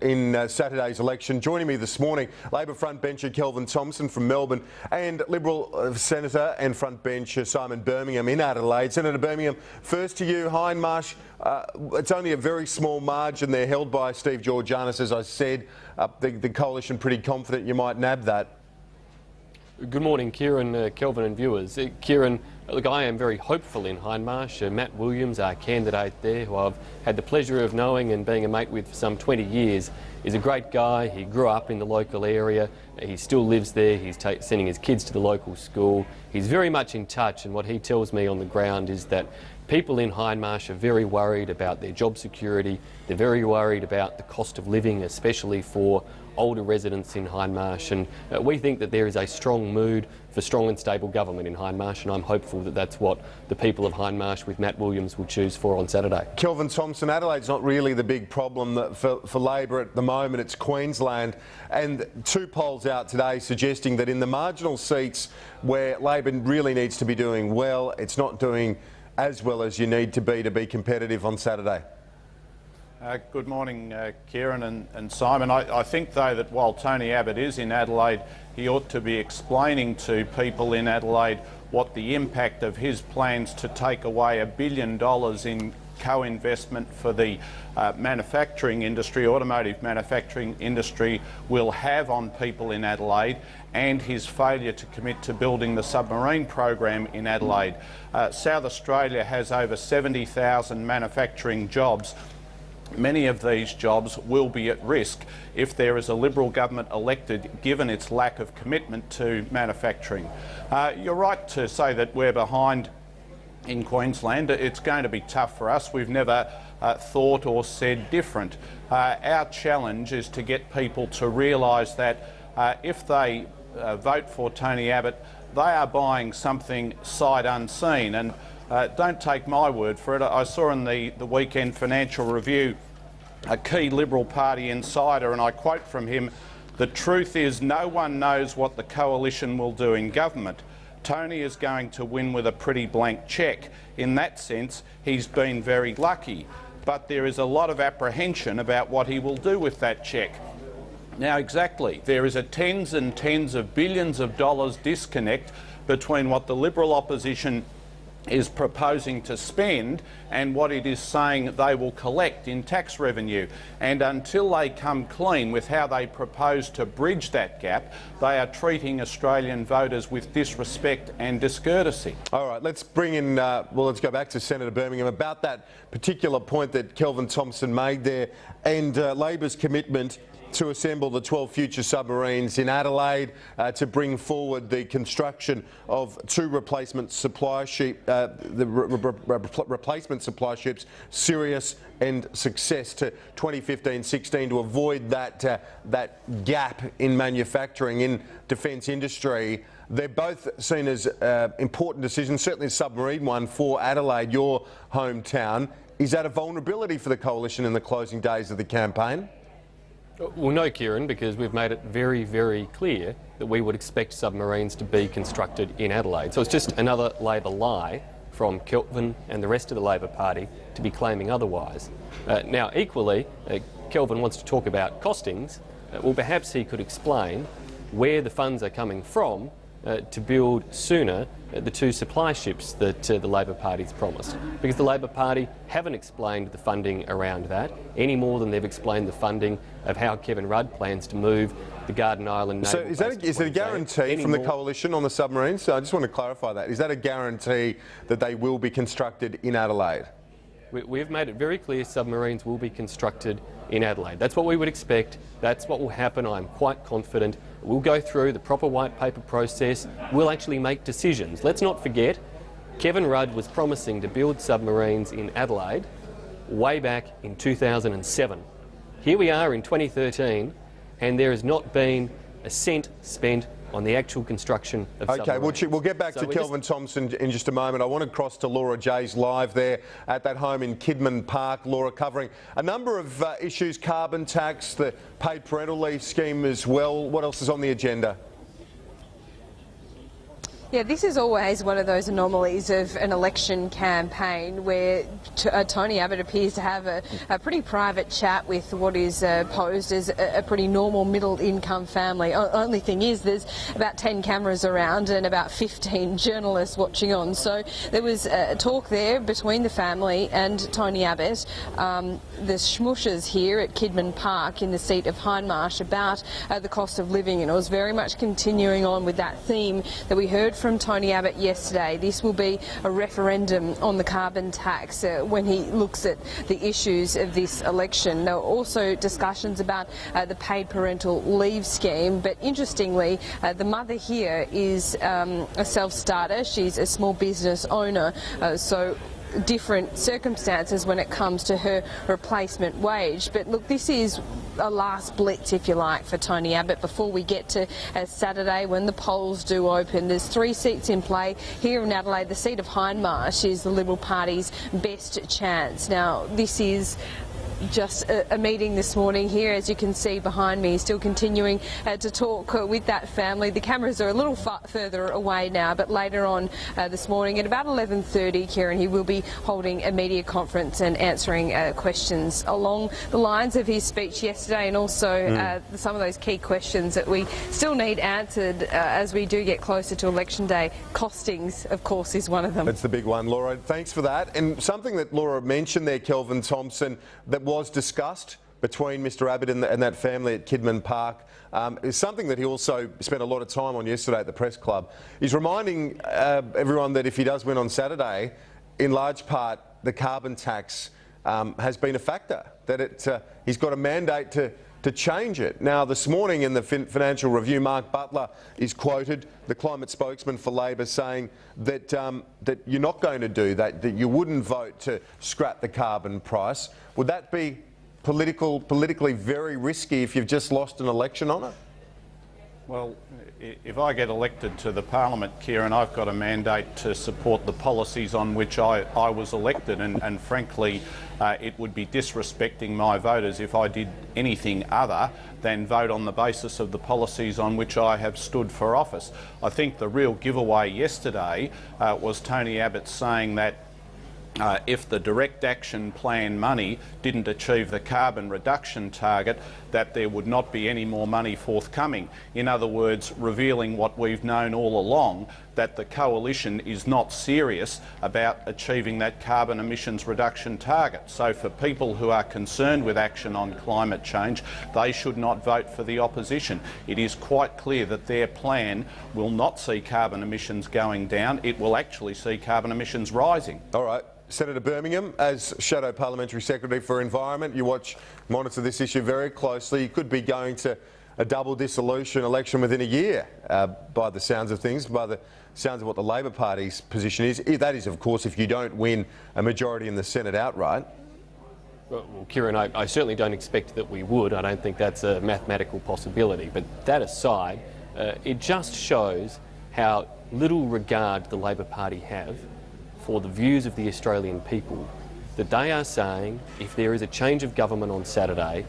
in Saturday's election. Joining me this morning, Labor frontbencher Kelvin Thomson from Melbourne and Liberal Senator and frontbencher Simon Birmingham in Adelaide. Senator Birmingham, first to you. Hindmarsh, it's only a very small margin. They're held by Steve Georgianis, as I said. The coalition pretty confident you might nab that. Good morning, Kieran, Kelvin and viewers. Kieran, look, I am very hopeful in Hindmarsh. Matt Williams, our candidate there, who I've had the pleasure of knowing and being a mate with for some 20 years, is a great guy. He grew up in the local area. He still lives there. He's sending his kids to the local school. He's very much in touch, and what he tells me on the ground is that people in Hindmarsh are very worried about their job security. They're very worried about the cost of living, especially for older residents in Hindmarsh, and we think that there is a strong mood for strong and stable government in Hindmarsh, and I'm hopeful that that's what the people of Hindmarsh with Matt Williams will choose for on Saturday. Kelvin Thomson, Adelaide's not really the big problem for Labor at the moment. It's Queensland, and two polls out today suggesting that in the marginal seats where Labor really needs to be doing well, it's not doing as well as you need to be competitive on Saturday. Good morning, Kieran and Simon. I think, though, that while Tony Abbott is in Adelaide, he ought to be explaining to people in Adelaide what the impact of his plans to take away $1 billion in co-investment for the manufacturing industry, automotive manufacturing industry, will have on people in Adelaide, and his failure to commit to building the submarine program in Adelaide. South Australia has over 70,000 manufacturing jobs. Many of these jobs will be at risk if there is a Liberal government elected, given its lack of commitment to manufacturing. You're right to say that we're behind in Queensland. It's going to be tough for us. We've never thought or said different. Our challenge is to get people to realise that if they vote for Tony Abbott, they are buying something sight unseen. And don't take my word for it. I saw in the weekend Financial Review a key Liberal Party insider, and I quote from him, "The truth is no one knows what the coalition will do in government. Tony is going to win with a pretty blank cheque. In that sense, he's been very lucky. But there is a lot of apprehension about what he will do with that cheque." Now, exactly, there is a tens and tens of billions of dollars disconnect between what the Liberal opposition is proposing to spend and what it is saying they will collect in tax revenue. And until they come clean with how they propose to bridge that gap, they are treating Australian voters with disrespect and discourtesy. All right, let's bring in, let's go back to Senator Birmingham about that particular point that Kelvin Thomson made there, and Labor's commitment to assemble the 12 future submarines in Adelaide, to bring forward the construction of two replacement supply ships, replacement supply ships, Sirius and Success, to 2015-16 to avoid that gap in manufacturing in defence industry. They're both seen as important decisions, certainly the submarine one for Adelaide, your hometown. Is that a vulnerability for the coalition in the closing days of the campaign? Well, no, Kieran, because we've made it very, very clear that we would expect submarines to be constructed in Adelaide. So it's just another Labor lie from Kelvin and the rest of the Labor Party to be claiming otherwise. Now, equally, Kelvin wants to talk about costings. Well, perhaps he could explain where the funds are coming from to build sooner the two supply ships that the Labor Party's promised, because the Labor Party haven't explained the funding around that any more than they've explained the funding of how Kevin Rudd plans to move the Garden Island naval base. So is it a guarantee from the coalition on the submarines? So I just want to clarify that. Is that a guarantee that they will be constructed in Adelaide? We've made it very clear submarines will be constructed in Adelaide. That's what we would expect. That's what will happen. I'm quite confident. We'll go through the proper white paper process. We'll actually make decisions. Let's not forget, Kevin Rudd was promising to build submarines in Adelaide way back in 2007. Here we are in 2013, and there has not been a cent spent on the actual construction of submarines. Okay, we'll get back to Kelvin Thomson in just a moment. I want to cross to Laura Jay's live there at that home in Kidman Park. Laura, covering a number of issues, carbon tax, the paid parental leave scheme as well. What else is on the agenda? Yeah, this is always one of those anomalies of an election campaign where Tony Abbott appears to have a pretty private chat with what is posed as a pretty normal middle-income family. Only thing is there's about 10 cameras around and about 15 journalists watching on. So there was a talk there between the family and Tony Abbott, the schmushers here at Kidman Park in the seat of Hindmarsh about the cost of living, and it was very much continuing on with that theme that we heard from Tony Abbott yesterday. This will be a referendum on the carbon tax when he looks at the issues of this election. There were also discussions about the paid parental leave scheme, but interestingly, the mother here is a self-starter. She's a small business owner, so different circumstances when it comes to her replacement wage. But look, this is a last blitz, if you like, for Tony Abbott before we get to Saturday when the polls do open. There's 3 seats in play here in Adelaide. The seat of Hindmarsh is the Liberal Party's best chance. Now, this is just a meeting this morning here, as you can see behind me, still continuing to talk with that family. The cameras are a little further away now, but later on this morning at about 11:30, Kieran, he will be holding a media conference and answering questions along the lines of his speech yesterday, and also some of those key questions that we still need answered as we do get closer to election day. Costings, of course, is one of them. That's the big one, Laura. Thanks for that. And something that Laura mentioned there, Kelvin Thomson, that was discussed between Mr Abbott and that family at Kidman Park is something that he also spent a lot of time on yesterday at the press club. He's reminding everyone that if he does win on Saturday, in large part the carbon tax has been a factor, that he's got a mandate to change it. Now, this morning in the Financial Review, Mark Butler is quoted, the climate spokesman for Labor, saying that that you're not going to do that, that you wouldn't vote to scrap the carbon price. Would that be politically very risky if you've just lost an election on it? Well, if I get elected to the Parliament, Kieran, I've got a mandate to support the policies on which I was elected, and frankly, it would be disrespecting my voters if I did anything other than vote on the basis of the policies on which I have stood for office. I think the real giveaway yesterday was Tony Abbott saying that if the direct action plan money didn't achieve the carbon reduction target, that there would not be any more money forthcoming. In other words, revealing what we've known all along, that the coalition is not serious about achieving that carbon emissions reduction target. So for people who are concerned with action on climate change, they should not vote for the opposition. It is quite clear that their plan will not see carbon emissions going down. It will actually see carbon emissions rising. All right. Senator Birmingham, as Shadow Parliamentary Secretary for Environment, you monitor this issue very closely. You could be going to a double dissolution election within a year, by the sounds of things, by the sounds of what the Labor Party's position is. That is, of course, if you don't win a majority in the Senate outright. Well, Kieran, I certainly don't expect that we would. I don't think that's a mathematical possibility. But that aside, it just shows how little regard the Labor Party have for the views of the Australian people, that they are saying if there is a change of government on Saturday,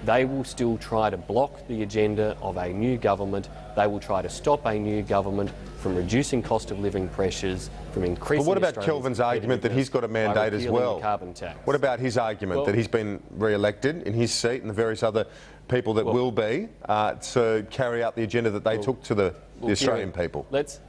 they will still try to block the agenda of a new government. They will try to stop a new government from reducing cost of living pressures, from increasing. But what about Kelvin's argument that he's got a mandate as well? Carbon tax. What about his argument that he's been re-elected in his seat and the various other people that will be to carry out the agenda that they took to the Australian people? Let's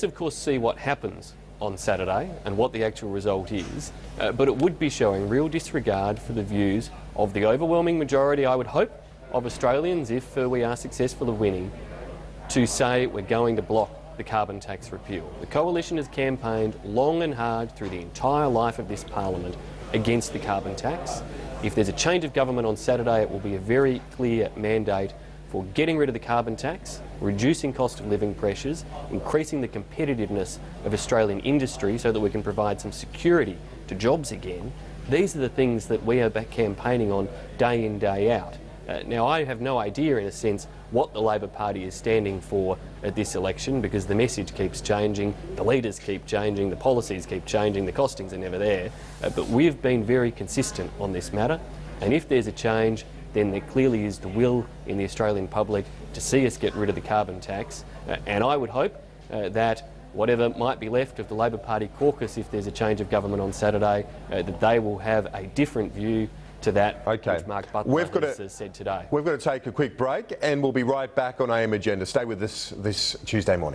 of course see what happens on Saturday and what the actual result is, but it would be showing real disregard for the views of the overwhelming majority, I would hope, of Australians, if we are successful of winning, to say we're going to block the carbon tax repeal. The Coalition has campaigned long and hard through the entire life of this Parliament against the carbon tax. If there's a change of government on Saturday, it will be a very clear mandate for getting rid of the carbon tax, reducing cost of living pressures, increasing the competitiveness of Australian industry so that we can provide some security to jobs again. These are the things that we are campaigning on day in, day out. Now, I have no idea, in a sense, what the Labor Party is standing for at this election, because the message keeps changing, the leaders keep changing, the policies keep changing, the costings are never there. But we've been very consistent on this matter, and if there's a change, then there clearly is the will in the Australian public to see us get rid of the carbon tax. And I would hope that whatever might be left of the Labor Party caucus if there's a change of government on Saturday, that they will have a different view to that which Mark Butler has said today. We've got to take a quick break and we'll be right back on AM Agenda. Stay with us this Tuesday morning.